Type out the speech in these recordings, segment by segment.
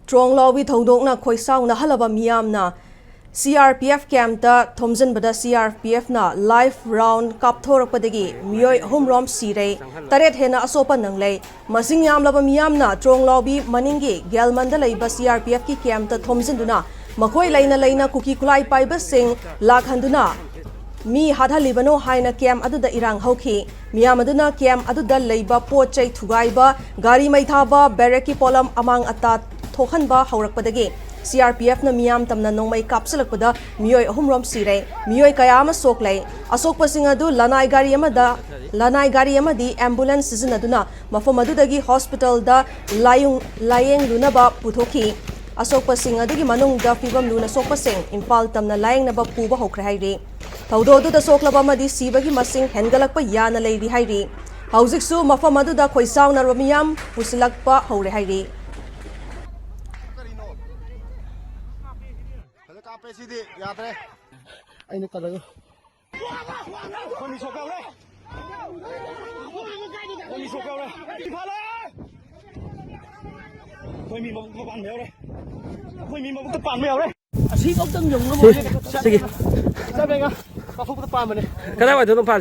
Tronglaobi thodokna khoisauna halaba miyamna CRPF camp ta thomjanbada CRPF na live round kapthorakpadagi miyoi humrom sirei taret hena asopa nanglei masing yamlaba miyamna Tronglaobi maningi gelmanda leiba CRPF ki camp ta thomjanduna makhoi leina kuki kulai paiba sing lakhanduna mi hadhalibano haina camp aduda irang hauki miyam aduna camp aduda leiba pochai thugaiba gari maithaba barraki polam amang ata thokhanba haurakpadagi CRPF na miyam tamna nongmai kapsalakpada miyoi ahumrom sirei miyoi kayama soklei asokpasing adu lanai gari amadi ambulance sizinaduna mafam adudagi hospital da layeng lunaba puthoki asokpasing adagi manungda fibam luna sokpasing impal tamna layeng naba puba hokre hairi thaudo da soklaba amadi sibagi masing hengalakpa yana leiri hairi haujiksu mafam aduda khoisaw na miyam pusilakpa hore hairi पैसे याद रहे आइने colour कोनी सोकाउरे कोई मी मबुक पान मेरे कोई मी मबुक पान मेरे असी तो तंग dùng nó sige sao đây có phúc cái pan mà này cái nào vậy tôi phải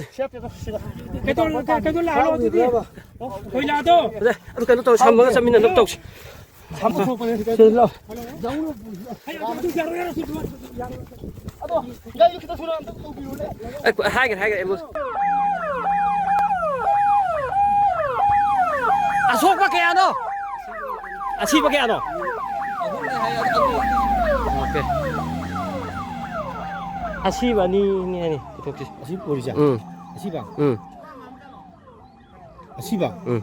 cái tôi làm luôn đi tôi làm thôi cái nó tôi xong mới xong mình nó tôi 한번 쏘고 rồi 야 이렇게 다 소리 안 듣고 비울래? hai cái em luôn số bao kẻ nó chi bao kẻ nó ok chi và ni này thuộc gì 시 버리자. 응 시방. 응 시방.